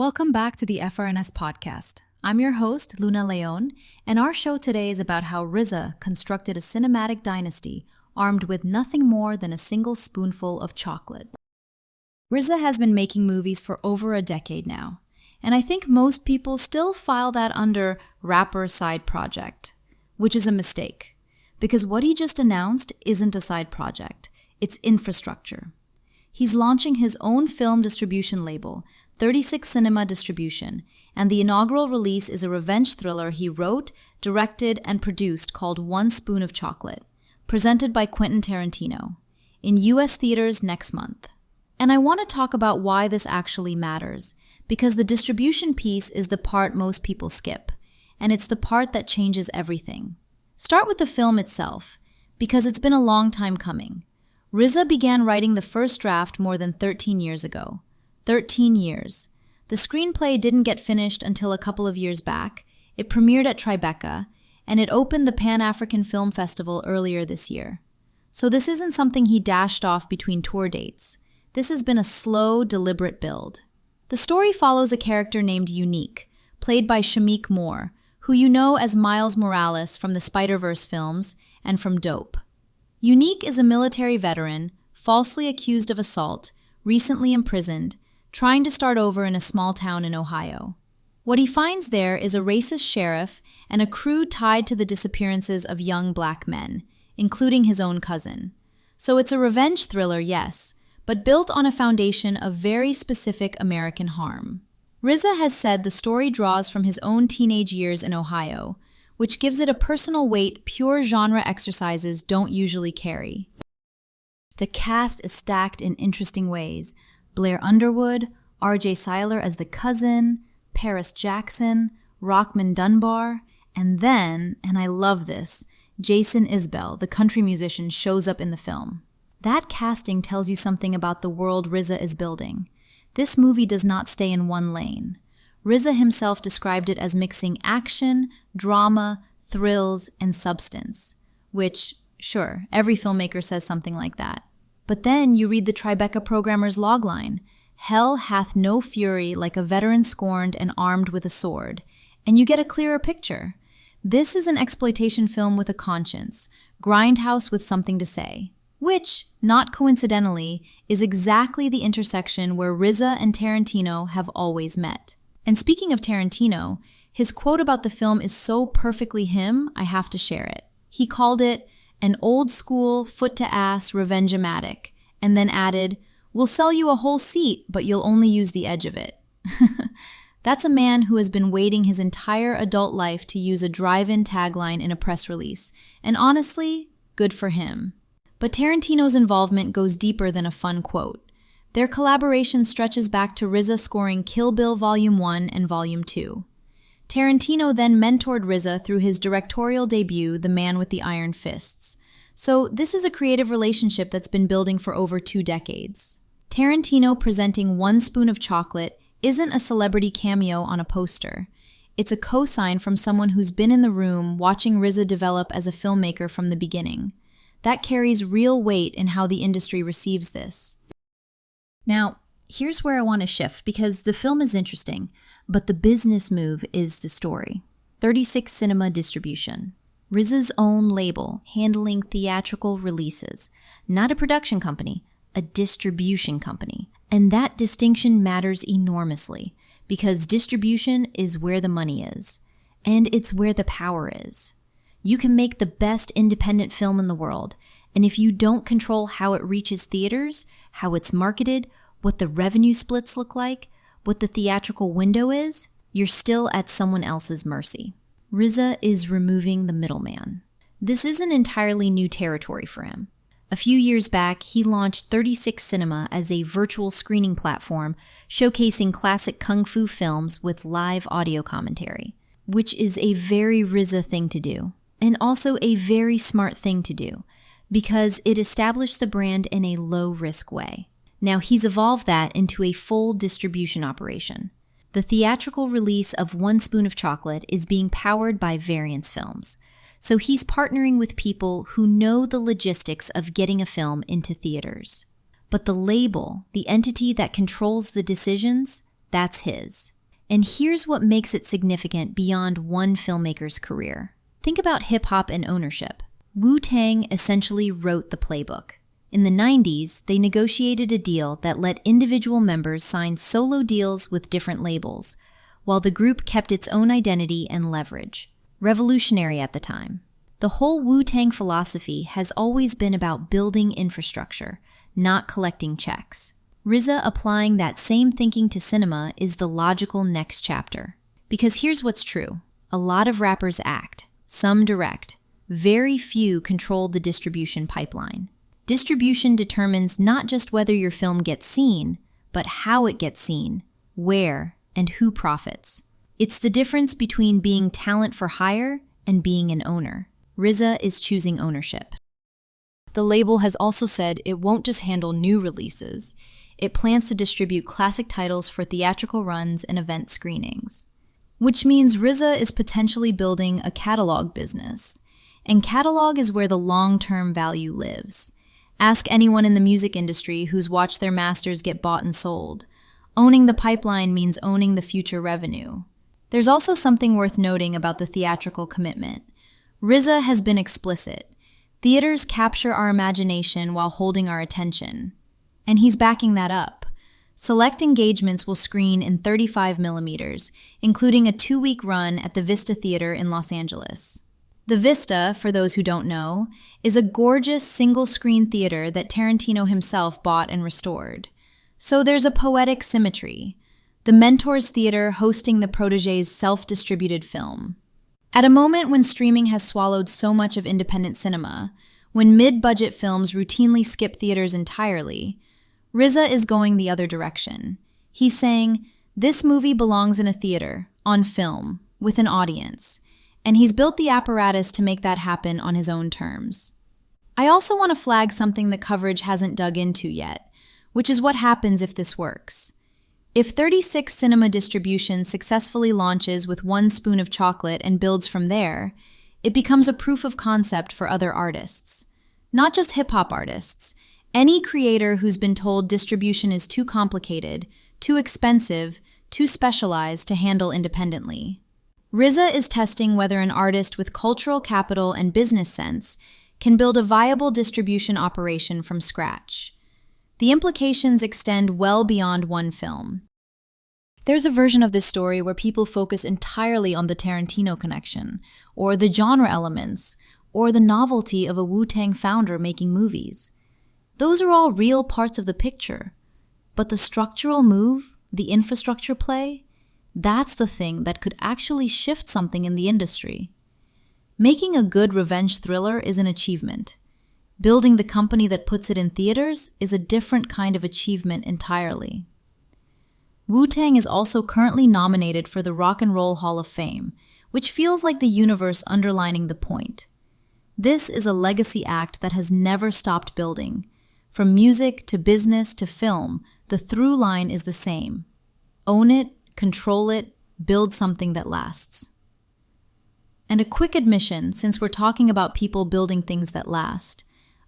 Welcome back to the FRNS podcast. I'm your host, Luna Leon, and our show today is about how RZA constructed a cinematic dynasty armed with nothing more than a single spoonful of chocolate. RZA has been making movies for over a decade now, and I think most people still file that under rapper side project, which is a mistake, because what he just announced isn't a side project, it's infrastructure. He's launching his own film distribution label, 36 Cinema Distribution, and the inaugural release is a revenge thriller he wrote, directed, and produced called One Spoon of Chocolate, presented by Quentin Tarantino, in US theaters next month. And I want to talk about why this actually matters, because the distribution piece is the part most people skip, and it's the part that changes everything. Start with the film itself, because it's been a long time coming. RZA began writing the first draft more than 13 years ago. 13 years. The screenplay didn't get finished until a couple of years back. It premiered at Tribeca, and it opened the Pan-African Film Festival earlier this year. So this isn't something he dashed off between tour dates. This has been a slow, deliberate build. The story follows a character named Unique, played by Shameik Moore, who you know as Miles Morales from the Spider-Verse films and from Dope. Unique is a military veteran, falsely accused of assault, recently imprisoned, trying to start over in a small town in Ohio. What he finds there is a racist sheriff and a crew tied to the disappearances of young black men, including his own cousin. So it's a revenge thriller, yes, but built on a foundation of very specific American harm. RZA has said the story draws from his own teenage years in Ohio, which gives it a personal weight pure genre exercises don't usually carry. The cast is stacked in interesting ways. Blair Underwood, RJ Cyler as the cousin, Paris Jackson, Rockman Dunbar, and then, and I love this, Jason Isbell, the country musician, shows up in the film. That casting tells you something about the world RZA is building. This movie does not stay in one lane. RZA himself described it as mixing action, drama, thrills, and substance, which, sure, every filmmaker says something like that. But then you read the Tribeca programmer's logline, "Hell hath no fury like a veteran scorned and armed with a sword," and you get a clearer picture. This is an exploitation film with a conscience, grindhouse with something to say, which, not coincidentally, is exactly the intersection where RZA and Tarantino have always met. And speaking of Tarantino, his quote about the film is so perfectly him, I have to share it. He called it an old-school, foot-to-ass revenge-o-matic, and then added, "We'll sell you a whole seat, but you'll only use the edge of it." That's a man who has been waiting his entire adult life to use a drive-in tagline in a press release, and honestly, good for him. But Tarantino's involvement goes deeper than a fun quote. Their collaboration stretches back to RZA scoring Kill Bill Volume 1 and Volume 2. Tarantino then mentored RZA through his directorial debut, The Man with the Iron Fists. So this is a creative relationship that's been building for over 2 decades. Tarantino presenting One Spoon of Chocolate isn't a celebrity cameo on a poster. It's a cosign from someone who's been in the room watching RZA develop as a filmmaker from the beginning. That carries real weight in how the industry receives this. Now, here's where I want to shift, because the film is interesting, but the business move is the story. 36 Cinema Distribution. RZA's own label, handling theatrical releases. Not a production company, a distribution company. And that distinction matters enormously, because distribution is where the money is. And it's where the power is. You can make the best independent film in the world, and if you don't control how it reaches theaters, how it's marketed, what the revenue splits look like, what the theatrical window is, you're still at someone else's mercy. RZA is removing the middleman. This isn't entirely new territory for him. A few years back, he launched 36 Cinema as a virtual screening platform showcasing classic kung fu films with live audio commentary, which is a very RZA thing to do, and also a very smart thing to do, because it established the brand in a low-risk way. Now he's evolved that into a full distribution operation. The theatrical release of One Spoon of Chocolate is being powered by Variance Films, so he's partnering with people who know the logistics of getting a film into theaters. But the label, the entity that controls the decisions, That's his. And here's what makes it significant beyond one filmmaker's career. Think about hip-hop and ownership. Wu-Tang essentially wrote the playbook. In the 90s, they negotiated a deal that let individual members sign solo deals with different labels, while the group kept its own identity and leverage. Revolutionary at the time. The whole Wu-Tang philosophy has always been about building infrastructure, not collecting checks. RZA applying that same thinking to cinema is the logical next chapter. Because here's what's true. A lot of rappers act, some direct. Very few control the distribution pipeline. Distribution determines not just whether your film gets seen, but how it gets seen, where, and who profits. It's the difference between being talent for hire and being an owner. RZA is choosing ownership. The label has also said it won't just handle new releases. It plans to distribute classic titles for theatrical runs and event screenings. Which means RZA is potentially building a catalog business. And catalog is where the long-term value lives. Ask anyone in the music industry who's watched their masters get bought and sold. Owning the pipeline means owning the future revenue. There's also something worth noting about the theatrical commitment. RZA has been explicit. Theaters capture our imagination while holding our attention. And he's backing that up. Select engagements will screen in 35mm, including a 2-week run at the Vista Theater in Los Angeles. The Vista, for those who don't know, is a gorgeous single-screen theater that Tarantino himself bought and restored. So there's a poetic symmetry. The Mentors Theater hosting the protege's self-distributed film. At a moment when streaming has swallowed so much of independent cinema, when mid-budget films routinely skip theaters entirely, RZA is going the other direction. He's saying, this movie belongs in a theater, on film, with an audience. And he's built the apparatus to make that happen on his own terms. I also want to flag something the coverage hasn't dug into yet, which is what happens if this works. If 36 Cinema Distribution successfully launches with 1 spoon of chocolate and builds from there, it becomes a proof of concept for other artists. Not just hip-hop artists. Any creator who's been told distribution is too complicated, too expensive, too specialized to handle independently. RZA is testing whether an artist with cultural capital and business sense can build a viable distribution operation from scratch. The implications extend well beyond one film. There's a version of this story where people focus entirely on the Tarantino connection, or the genre elements, or the novelty of a Wu-Tang founder making movies. Those are all real parts of the picture. But the structural move, the infrastructure play, that's the thing that could actually shift something in the industry. Making a good revenge thriller is an achievement. Building the company that puts it in theaters is a different kind of achievement entirely. Wu-Tang is also currently nominated for the Rock and Roll Hall of Fame, which feels like the universe underlining the point. This is a legacy act that has never stopped building. From music to business to film, the through line is the same. Own it, control it, build something that lasts. And a quick admission, since we're talking about people building things that last.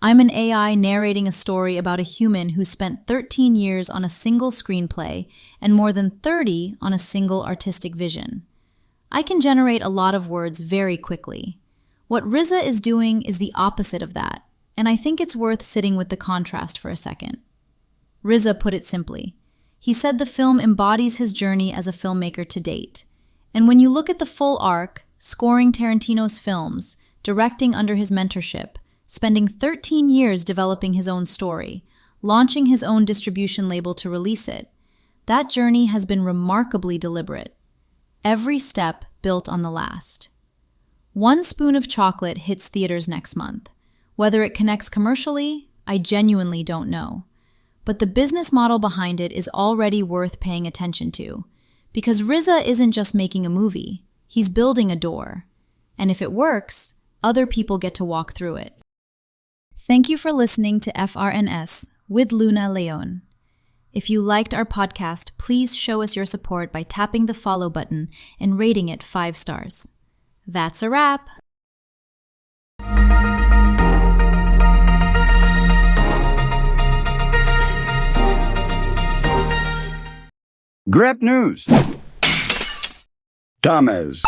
I'm an AI narrating a story about a human who spent 13 years on a single screenplay and more than 30 on a single artistic vision. I can generate a lot of words very quickly. What RZA is doing is the opposite of that, and I think it's worth sitting with the contrast for a second. RZA put it simply. He said the film embodies his journey as a filmmaker to date. And when you look at the full arc, scoring Tarantino's films, directing under his mentorship, spending 13 years developing his own story, launching his own distribution label to release it, that journey has been remarkably deliberate. Every step built on the last. 1 spoon of chocolate hits theaters next month. Whether it connects commercially, I genuinely don't know. But the business model behind it is already worth paying attention to. Because RZA isn't just making a movie, he's building a door. And if it works, other people get to walk through it. Thank you for listening to FRNS with Luna Leon. If you liked our podcast, please show us your support by tapping the follow button and rating it 5 stars. That's a wrap! Grab news. Thomas.